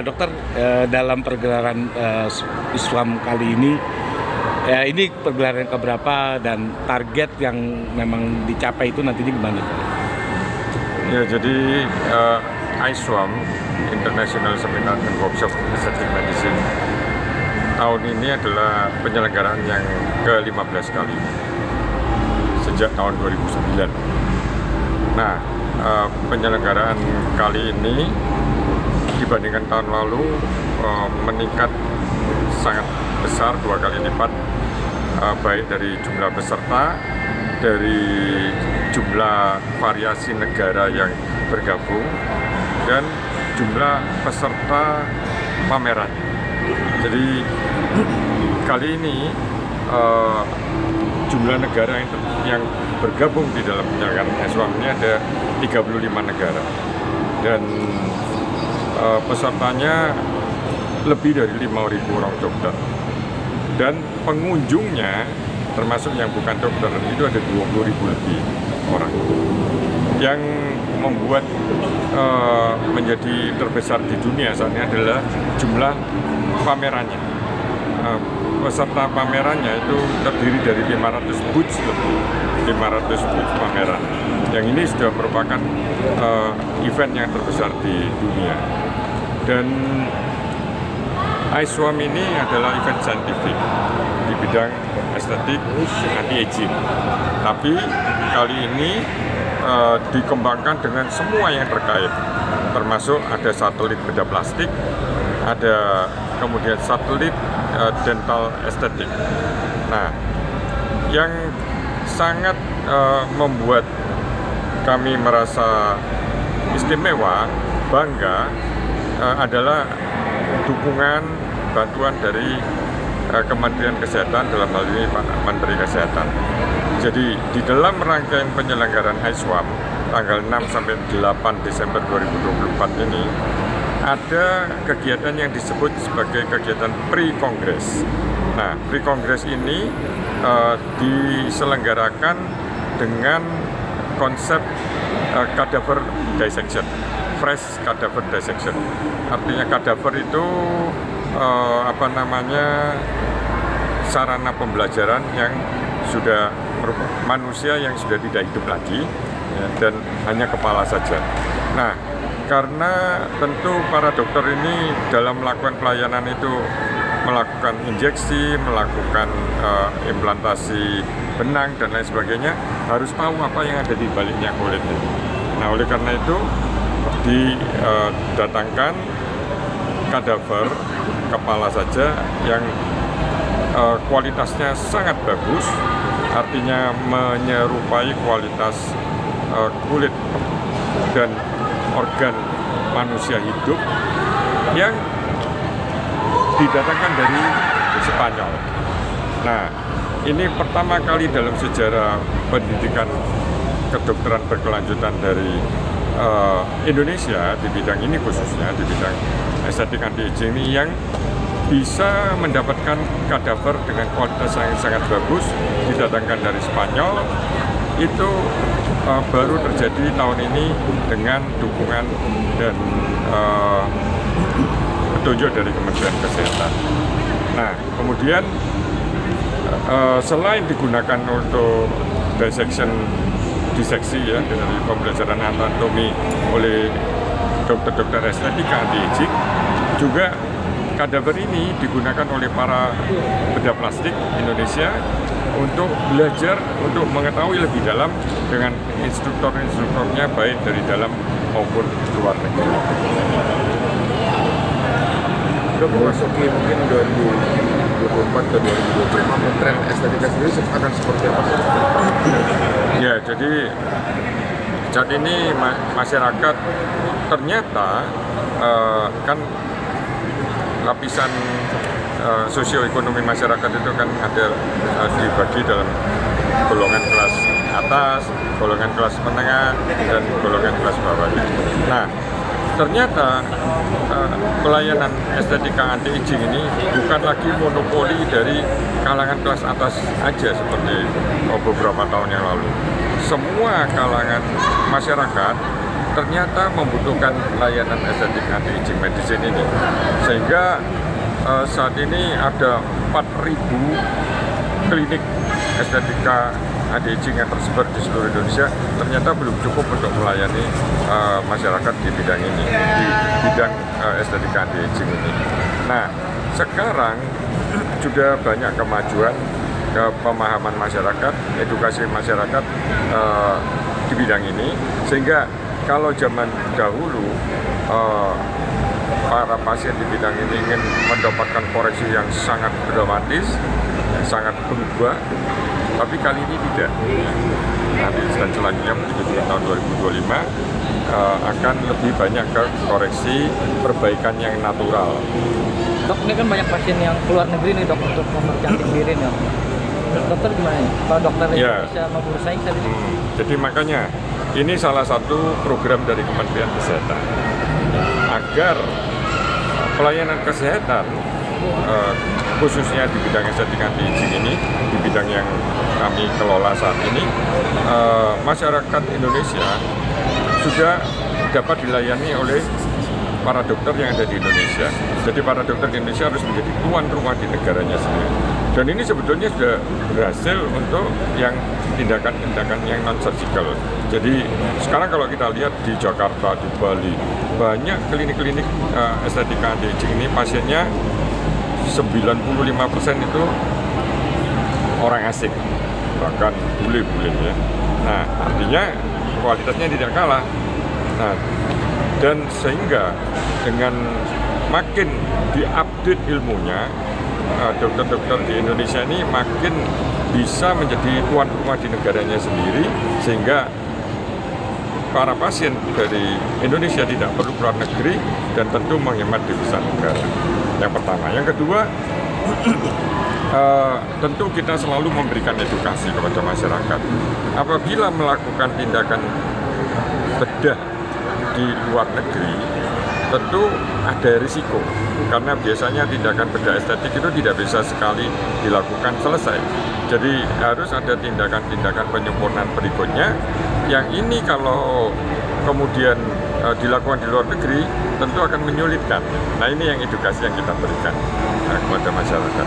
Dokter, dalam pergelaran ISWAM kali ini pergelaran keberapa dan target yang memang dicapai itu nantinya gimana? Ya, jadi ISWAM International Seminar and Workshop Aesthetic Medicine tahun ini adalah penyelenggaraan yang ke-15 kali sejak tahun 2009. Nah, penyelenggaraan kali ini dibandingkan tahun lalu meningkat sangat besar, 2 kali lipat, baik dari jumlah peserta, dari jumlah variasi negara yang bergabung, dan jumlah peserta pameran. Jadi kali ini jumlah negara yang bergabung di dalam penyelenggaraan ISWAM ini ada 35 negara, dan pesertanya lebih dari 5.000 orang dokter, dan pengunjungnya termasuk yang bukan dokter itu ada 20.000 lebih orang. Yang membuat menjadi terbesar di dunia saat ini adalah jumlah pamerannya. Peserta pamerannya itu terdiri dari 500 booth lebih, 500 booth pameran. Yang ini sudah merupakan event yang terbesar di dunia. Dan ISWAM ini adalah event saintifik di bidang estetik anti-aging. Tapi kali ini dikembangkan dengan semua yang terkait, termasuk ada satelit bedah plastik, ada kemudian satelit dental estetik. Nah, yang sangat membuat kami merasa istimewa, bangga, adalah dukungan bantuan dari Kementerian Kesehatan, dalam hal ini Pak Menteri Kesehatan. Jadi di dalam rangkaian penyelenggaraan ISWAM tanggal 6 sampai 8 Desember 2024 ini ada kegiatan yang disebut sebagai kegiatan pre-kongres. Nah, pre-kongres ini diselenggarakan dengan konsep cadaver dissection, fresh cadaver dissection. Artinya cadaver itu sarana pembelajaran yang sudah manusia yang sudah tidak hidup lagi, ya, dan hanya kepala saja. Nah, karena tentu para dokter ini dalam melakukan pelayanan itu melakukan injeksi, melakukan implantasi benang dan lain sebagainya, harus tahu apa yang ada di baliknya kulit ini. Nah, oleh karena itu didatangkan kadaver kepala saja yang kualitasnya sangat bagus, artinya menyerupai kualitas kulit dan organ manusia hidup yang didatangkan dari Spanyol. Nah, ini pertama kali dalam sejarah pendidikan kedokteran berkelanjutan dari Indonesia di bidang ini, khususnya di bidang estetik anti-aging ini, yang bisa mendapatkan kadaver dengan kualitas yang sangat bagus didatangkan dari Spanyol. Itu baru terjadi tahun ini dengan dukungan dan petunjuk dari Kementerian Kesehatan. Nah, kemudian selain digunakan untuk diseksi ya, dari pembelajaran anatomi oleh dokter-dokter estetika anti-aging, juga kadaver ini digunakan oleh para bedah plastik Indonesia untuk belajar, untuk mengetahui lebih dalam dengan instruktur-instrukturnya, baik dari dalam maupun luar negeri. Sudah memasuki mungkin 2024 ke 2025, tren estetika sendiri akan seperti apa? Ya, jadi saat ini masyarakat ternyata kan lapisan sosioekonomi masyarakat itu kan ada dibagi dalam golongan kelas atas, golongan kelas menengah, dan golongan kelas bawah. Nah, ternyata pelayanan estetika anti-aging ini bukan lagi monopoli dari kalangan kelas atas aja seperti beberapa tahun yang lalu. Semua kalangan masyarakat ternyata membutuhkan layanan estetik anti-aging medicine ini. Sehingga saat ini ada 4.000 klinik estetika anti-aging yang tersebar di seluruh Indonesia, ternyata belum cukup untuk melayani masyarakat di bidang ini, di bidang estetika anti-aging ini. Nah, sekarang sudah banyak kemajuan ke pemahaman masyarakat, edukasi masyarakat di bidang ini, sehingga kalau zaman dahulu para pasien di bidang ini ingin mendapatkan koreksi yang sangat dramatis, sangat berubah, tapi kali ini tidak. Nanti selanjutnya menuju tahun 2025 akan lebih banyak ke koreksi perbaikan yang natural. Dok, ini kan banyak pasien yang keluar negeri nih dok untuk mempercantik diri nih. Dokter gimana nih? Kalau dokter bisa mampu bersaing saat ini? Jadi makanya ini salah satu program dari Kementerian Kesehatan agar pelayanan kesehatan khususnya di bidang estetik anti-aging ini, di bidang yang kami kelola saat ini, masyarakat Indonesia sudah dapat dilayani oleh para dokter yang ada di Indonesia. Jadi para dokter di Indonesia harus menjadi tuan rumah di negaranya sendiri. Dan ini sebetulnya sudah berhasil untuk yang tindakan-tindakan yang non-surgical. Jadi sekarang kalau kita lihat di Jakarta, di Bali, banyak klinik-klinik estetika anti-aging ini pasiennya 95% itu orang asing, bahkan bule-bule ya. Nah, artinya kualitasnya tidak kalah. Nah, dan sehingga dengan makin diupdate ilmunya, dokter-dokter di Indonesia ini makin bisa menjadi tuan rumah di negaranya sendiri, sehingga para pasien dari Indonesia tidak perlu keluar negeri dan tentu menghemat devisa negara. Yang pertama. Yang kedua, tentu kita selalu memberikan edukasi kepada masyarakat. Apabila melakukan tindakan bedah di luar negeri, tentu ada risiko, karena biasanya tindakan bedah estetik itu tidak bisa sekali dilakukan selesai. Jadi harus ada tindakan-tindakan penyempurnaan berikutnya, yang ini kalau kemudian dilakukan di luar negeri tentu akan menyulitkan. Nah, ini yang edukasi yang kita berikan kepada masyarakat.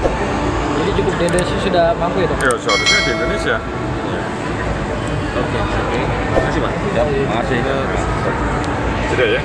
Jadi cukup di Indonesia sudah mampu ya dok? Ya, seharusnya di Indonesia. Ya. Oke. Terima kasih Pak. Ya, terima kasih. Sudah ya.